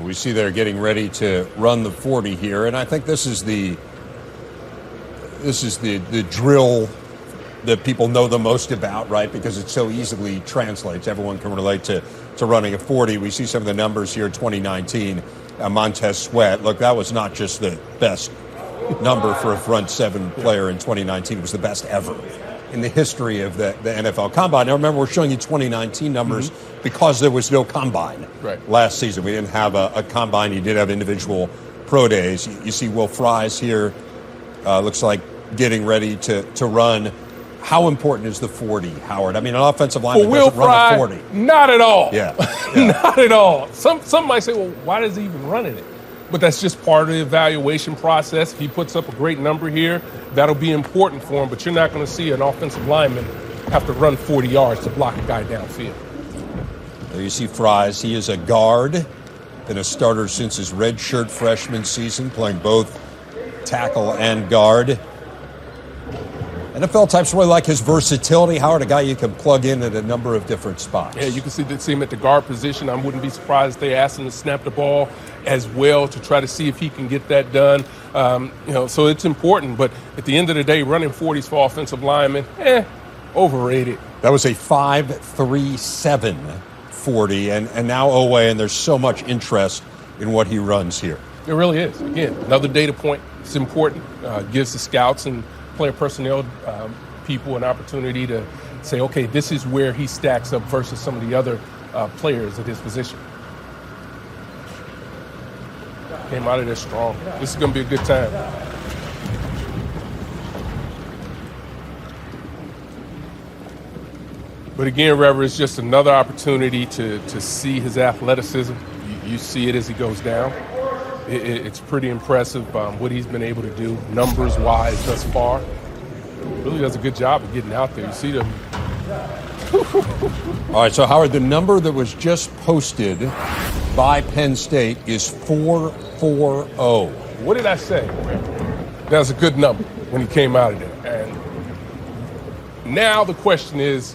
We see they're getting ready to run the 40 here, and I think this is the drill that people know the most about, right? Because it so easily translates. Everyone can relate to running a 40. We see some of the numbers here, 2019. Montez Sweat, look, that was not just the best number for a front seven player in 2019. It was the best ever in the history of the NFL Combine. Now, remember, we're showing you 2019 numbers because there was no Combine last season. We didn't have a Combine. You did have individual pro days. You see Will Fries here, looks like getting ready to run. How important is the 40, Howard? I mean, an offensive lineman doesn't run a 40. Not at all. Yeah. Not at all. Some might say, well, why does he even run in it? But that's just part of the evaluation process. If he puts up a great number here, that'll be important for him. But you're not going to see an offensive lineman have to run 40 yards to block a guy downfield. There you see Fries. He is a guard, been a starter since his redshirt freshman season, playing both tackle and guard. NFL types really like his versatility. Howard, a guy you can plug in at a number of different spots. Yeah, you can see him at the guard position. I wouldn't be surprised if they asked him to snap the ball as well to try to see if he can get that done. So it's important. But at the end of the day, running 40s for offensive linemen, overrated. That was a 5.37 40, and now Oweh, and there's so much interest in what he runs here. It really is. Again, another data point. It's important. Gives the scouts and player personnel people an opportunity to say, okay, this is where he stacks up versus some of the other players at his position. Came out of there strong. This is going to be a good time. But again, Rever, it's just another opportunity to see his athleticism. You see it as he goes down. It's pretty impressive what he's been able to do numbers-wise thus far. Really does a good job of getting out there. You see them. All right, so Howard, the number that was just posted by Penn State is 440. What did I say? That was a good number when he came out of there. And now the question is,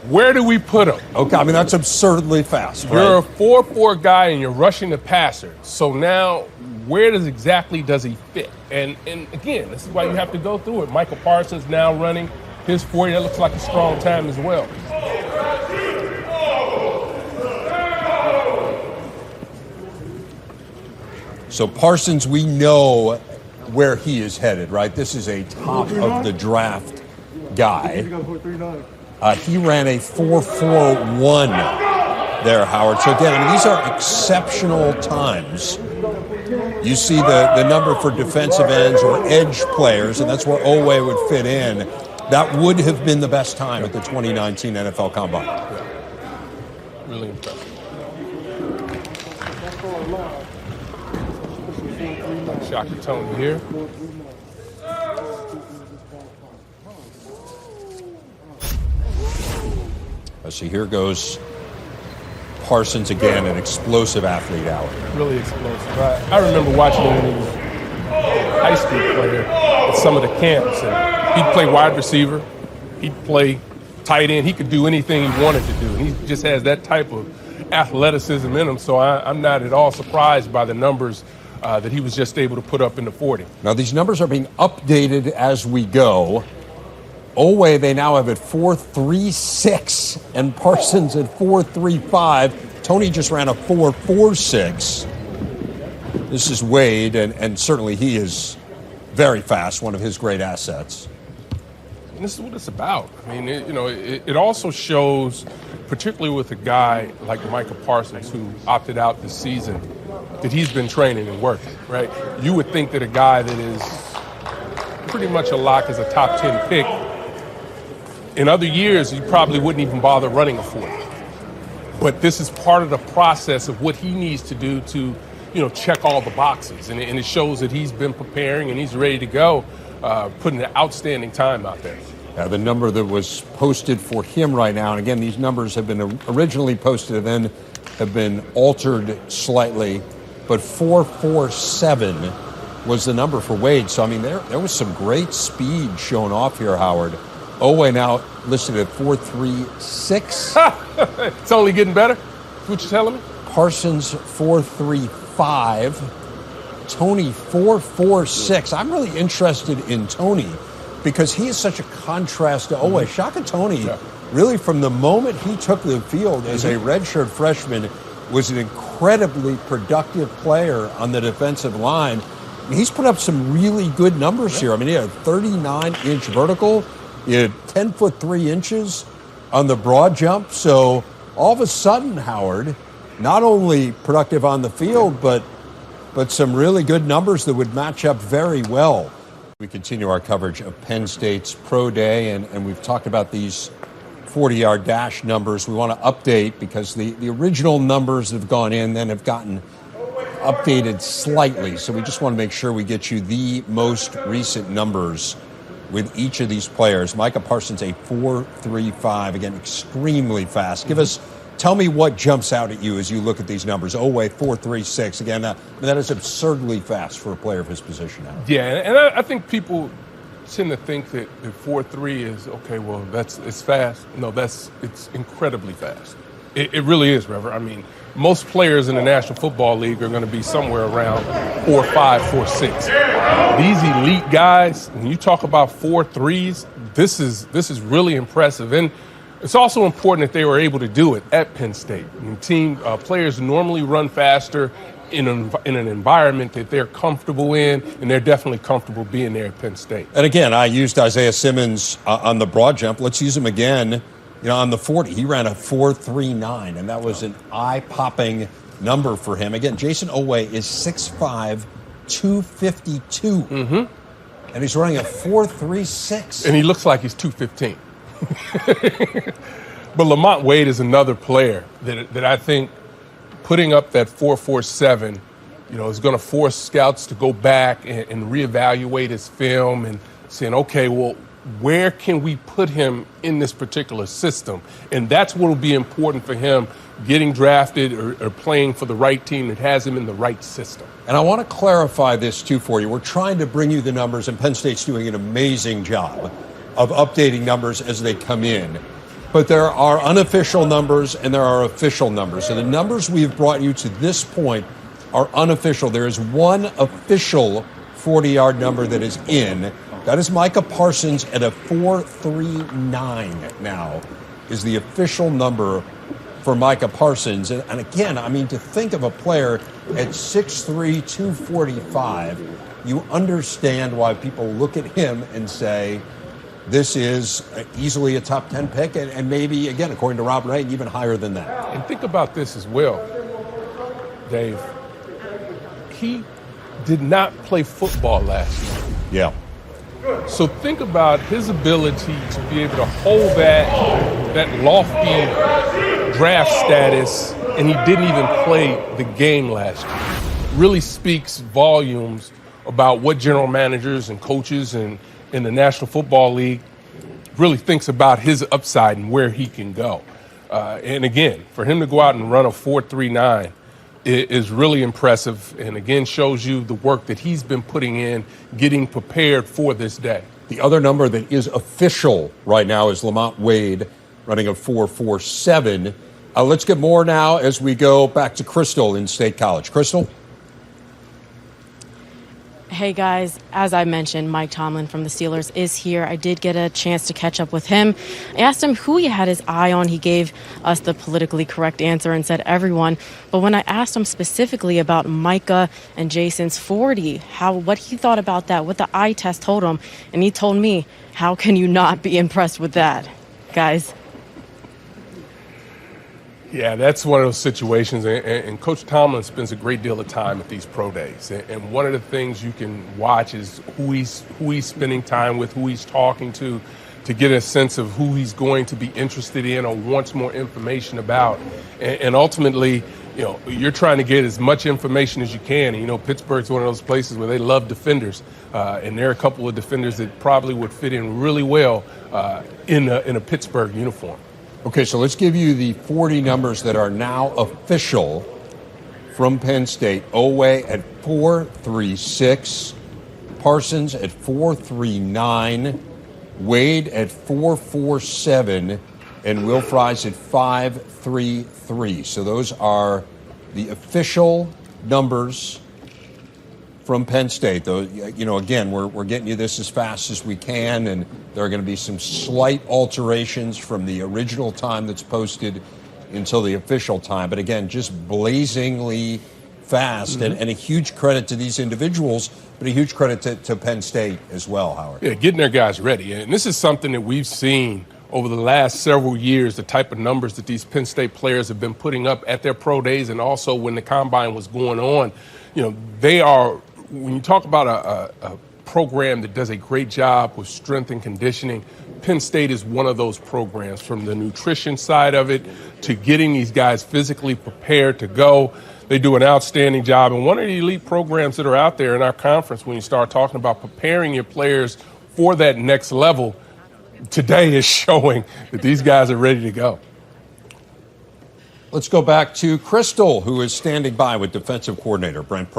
where do we put him? Okay, I mean, that's absurdly fast, right? You're a 4-4 guy and you're rushing the passer. So now, where does he fit? And again, this is why you have to go through it. Micah Parsons now running his 40. That looks like a strong time as well. So Parsons, we know where he is headed, right? This is a top of the draft guy. He ran a 4.41 there, Howard. So again, I mean, these are exceptional times. You see the number for defensive ends or edge players, and that's where Oweh would fit in. That would have been the best time at the 2019 NFL Combine. Yeah. Really impressive. Shaka Toney here. So here goes Parsons again, an explosive athlete out. Really explosive. I remember watching him when he was a high school player at some of the camps. And he'd play wide receiver. He'd play tight end. He could do anything he wanted to do. And he just has that type of athleticism in him. So I'm not at all surprised by the numbers that he was just able to put up in the 40. Now, these numbers are being updated as we go. Oweh, they now have at 4.36, and Parsons at 4.35. Toney just ran a 4.46. This is Wade, and certainly he is very fast, one of his great assets. And this is what it's about. I mean, it also shows, particularly with a guy like Micah Parsons, who opted out this season, that he's been training and working, right? You would think that a guy that is pretty much a lock as a top 10 pick, in other years, you probably wouldn't even bother running a 40. But this is part of the process of what he needs to do to, check all the boxes. And it shows that he's been preparing and he's ready to go, putting an outstanding time out there. The number that was posted for him right now, and again, these numbers have been originally posted and then have been altered slightly, but 4.47 was the number for Wade. So, I mean, there was some great speed shown off here, Howard. Oweh now listed at 4.36. It's only getting better? That's what you're telling me? Parsons 4.35. Toney 4.46. I'm really interested in Toney because he is such a contrast to Oweh. Shaka Toney, really from the moment he took the field as a redshirt freshman, was an incredibly productive player on the defensive line. And he's put up some really good numbers here. I mean, he had 39-inch vertical. He had 10 foot 3 inches on the broad jump. So all of a sudden, Howard, not only productive on the field, but some really good numbers that would match up very well. We continue our coverage of Penn State's Pro Day, and we've talked about these 40-yard dash numbers. We want to update because the original numbers that have gone in then have gotten updated slightly. So we just want to make sure we get you the most recent numbers with each of these players. Micah Parsons, a 4.35, again, extremely fast. Tell me what jumps out at you as you look at these numbers. Oweh, 4.36. Again, that is absurdly fast for a player of his position now. Yeah, and I think people tend to think that 4.3 is, okay, well, it's fast. No, it's incredibly fast. It really is, Trevor. I mean, most players in the National Football League are going to be somewhere around 4.5, 4.6. These elite guys, when you talk about 4.3s, this is really impressive. And it's also important that they were able to do it at Penn State. I mean, players normally run faster in an environment that they're comfortable in, and they're definitely comfortable being there at Penn State. And again, I used Isaiah Simmons on the broad jump. Let's use him again. On the 40, he ran a 4.39, and that was an eye-popping number for him. Again, Jayson Oweh is 6'5", 252, and he's running a 4.36. And he looks like he's 215. But Lamont Wade is another player that I think putting up that 4.47, is going to force scouts to go back and reevaluate his film and saying, okay, well, where can we put him in this particular system? And that's what will be important for him getting drafted or playing for the right team that has him in the right system. And I want to clarify this, too, for you. We're trying to bring you the numbers, and Penn State's doing an amazing job of updating numbers as they come in. But there are unofficial numbers and there are official numbers. So the numbers we've brought you to this point are unofficial. There is one official 40-yard number that is in. That is Micah Parsons at a 4.39 now is the official number for Micah Parsons. And again, I mean, to think of a player at 6'3", 245, you understand why people look at him and say, this is easily a top 10 pick, and maybe, again, according to Rob Wright, even higher than that. And think about this as well, Dave. He did not play football last year. Yeah. So think about his ability to be able to hold that lofty draft status, and he didn't even play the game last year. Really speaks volumes about what general managers and coaches and in the National Football League really thinks about his upside and where he can go. And again, for him to go out and run a 4.39 is really impressive, and again shows you the work that he's been putting in, getting prepared for this day. The other number that is official right now is Lamont Wade running a 4.47. Let's get more now as we go back to Crystal in State College. Crystal? Hey guys, as I mentioned, Mike Tomlin from the Steelers is here. I did get a chance to catch up with him. I asked him who he had his eye on. He gave us the politically correct answer and said everyone. But when I asked him specifically about Micah and Jayson's 40, what he thought about that, what the eye test told him, and he told me, how can you not be impressed with that, guys? Yeah, that's one of those situations, and Coach Tomlin spends a great deal of time at these pro days. And one of the things you can watch is who he's spending time with, who he's talking to get a sense of who he's going to be interested in or wants more information about. And ultimately, you're trying to get as much information as you can. And, Pittsburgh's one of those places where they love defenders, and there are a couple of defenders that probably would fit in really well in a Pittsburgh uniform. Okay, so let's give you the 40 numbers that are now official from Penn State. Oweh at 4.36, Parsons at 4.39, Wade at 4.47, and Will Fries at 5.33. So those are the official numbers from Penn State, though, again, we're getting you this as fast as we can, and there are going to be some slight alterations from the original time that's posted until the official time. But again, just blazingly fast, and a huge credit to these individuals, but a huge credit to Penn State as well, Howard. Yeah, getting their guys ready. And this is something that we've seen over the last several years, the type of numbers that these Penn State players have been putting up at their pro days and also when the combine was going on. They are, when you talk about a program that does a great job with strength and conditioning, Penn State is one of those programs, from the nutrition side of it to getting these guys physically prepared to go. They do an outstanding job, and one of the elite programs that are out there in our conference when you start talking about preparing your players for that next level, today is showing that these guys are ready to go. Let's go back to Crystal, who is standing by with defensive coordinator Brent.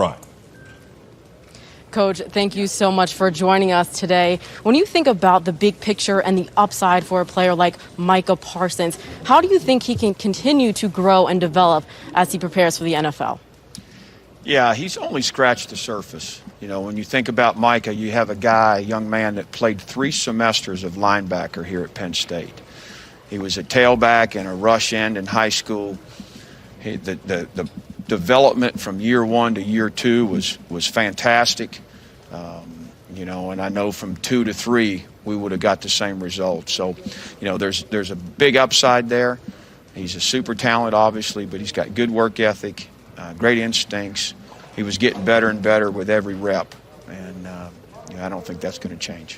Coach, thank you so much for joining us today. When you think about the big picture and the upside for a player like Micah Parsons, how do you think he can continue to grow and develop as he prepares for the NFL? Yeah, he's only scratched the surface. When you think about Micah, you have a young man that played 3 semesters of linebacker here at Penn State. He was a tailback and a rush end in high school. The development from year 1 to year 2 was fantastic. And I know from 2 to 3 we would have got the same result. So, there's a big upside there. He's a super talent, obviously, but he's got good work ethic, great instincts. He was getting better and better with every rep, and I don't think that's going to change.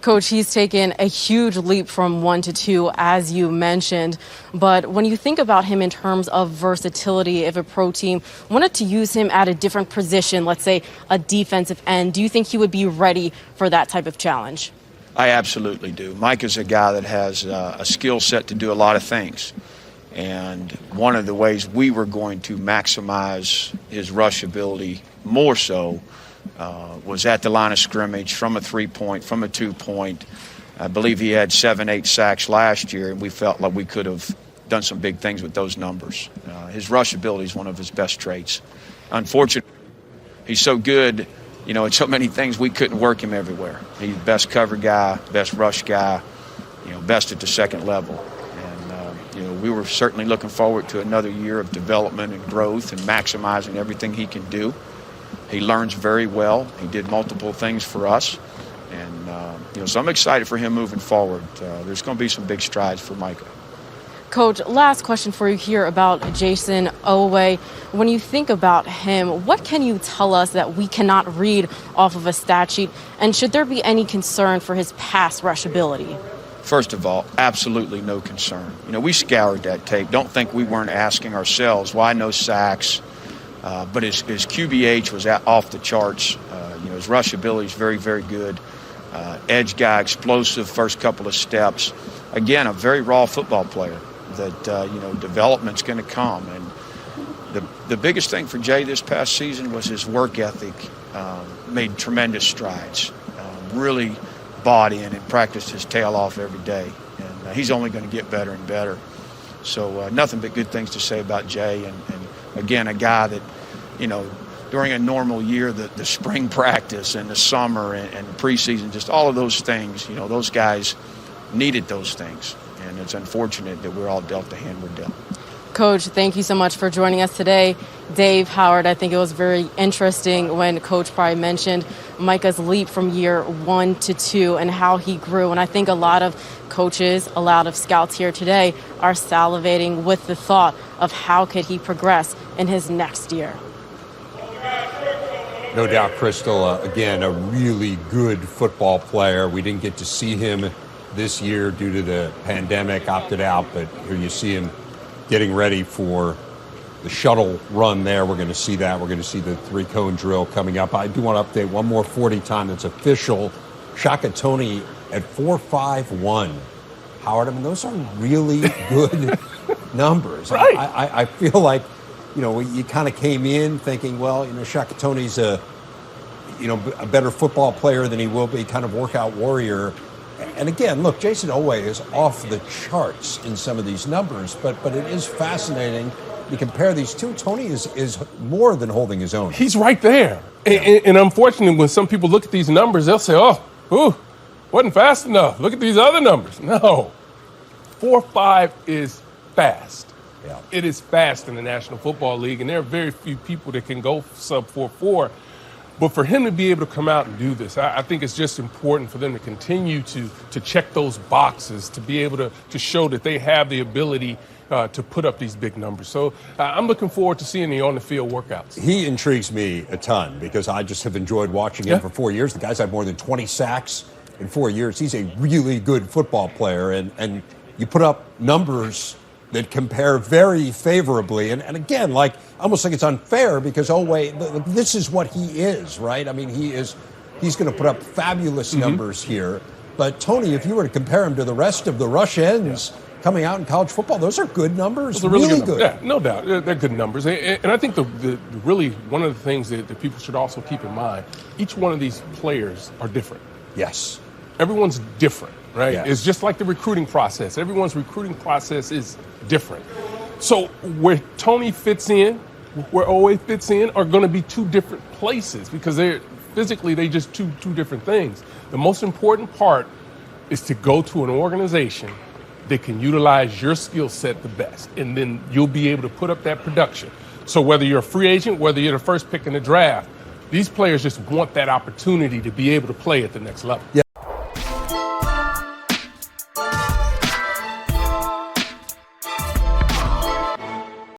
Coach, he's taken a huge leap from 1 to 2, as you mentioned. But when you think about him in terms of versatility, if a pro team wanted to use him at a different position, let's say a defensive end, do you think he would be ready for that type of challenge? I absolutely do. Mike is a guy that has a skill set to do a lot of things. And one of the ways we were going to maximize his rush ability more so was at the line of scrimmage, from a 3-point, from a 2-point. I believe he had 7-8 sacks last year, and we felt like we could have done some big things with those numbers. His rush ability is one of his best traits. Unfortunately, he's so good, at so many things we couldn't work him everywhere. He's best cover guy, best rush guy, best at the second level. And, we were certainly looking forward to another year of development and growth and maximizing everything he can do. He learns very well. He did multiple things for us. And, so I'm excited for him moving forward. There's going to be some big strides for Micah. Coach, last question for you here about Jayson Oweh. When you think about him, what can you tell us that we cannot read off of a stat sheet? And should there be any concern for his pass rush ability? First of all, absolutely no concern. We scoured that tape. Don't think we weren't asking ourselves, why no sacks? But his QBH was off the charts. His rush ability is very, very good. Edge guy, explosive first couple of steps. Again, a very raw football player that, development's going to come. And the biggest thing for Jay this past season was his work ethic. Made tremendous strides. Really bought in and practiced his tail off every day. And he's only going to get better and better. So nothing but good things to say about Jay. And again, a guy that, during a normal year, the spring practice and the summer and preseason, just all of those things, those guys needed those things. And it's unfortunate that we're all dealt the hand we're dealt. Coach, thank you so much for joining us today. Dave, Howard, I think it was very interesting when Coach Pry mentioned Micah's leap from year 1 to 2 and how he grew. And I think a lot of coaches, a lot of scouts here today are salivating with the thought of how could he progress in his next year. No doubt, Crystal, again, a really good football player. We didn't get to see him this year due to the pandemic, opted out, but here you see him getting ready for the shuttle run there. We're going to see that. We're going to see the 3-cone drill coming up. I do want to update one more 40 time that's official. Shaka Toney at 4.51. Howard, those are really good numbers. Right. I feel like, you kind of came in thinking, well, Shaka Toney's a better football player than he will be, kind of workout warrior. And again, look, Jayson Oweh is off the charts in some of these numbers, but it is fascinating you compare these two, Toney is more than holding his own. He's right there. And unfortunately, when some people look at these numbers, they'll say, wasn't fast enough. Look at these other numbers. No. 4.5 is fast. Yeah. It is fast in the National Football League, and there are very few people that can go sub 4.4. But for him to be able to come out and do this, I think it's just important for them to continue to check those boxes, to be able to show that they have the ability to put up these big numbers. So I'm looking forward to seeing the on-the-field workouts. He intrigues me a ton because I just have enjoyed watching him for 4 years. The guy's had more than 20 sacks in 4 years. He's a really good football player, and you put up numbers that compare very favorably. And again, I almost think it's unfair because Oweh, this is what he is, right? I mean, he's going to put up fabulous numbers here. But Toney, if you were to compare him to the rest of the rush ends coming out in college football, those are good numbers. Those are really good. Yeah, no doubt. They're good numbers. And I think the really one of the things that people should also keep in mind, each one of these players are different. Yes. Everyone's different, right? Yes. It's just like the recruiting process. Everyone's recruiting process is different. So where Toney fits in, where Oweh fits in, are going to be two different places because they're just two different things. The most important part is to go to an organization that can utilize your skill set the best, and then you'll be able to put up that production. So whether you're a free agent, whether you're the first pick in the draft, these players just want that opportunity to be able to play at the next level. Yeah.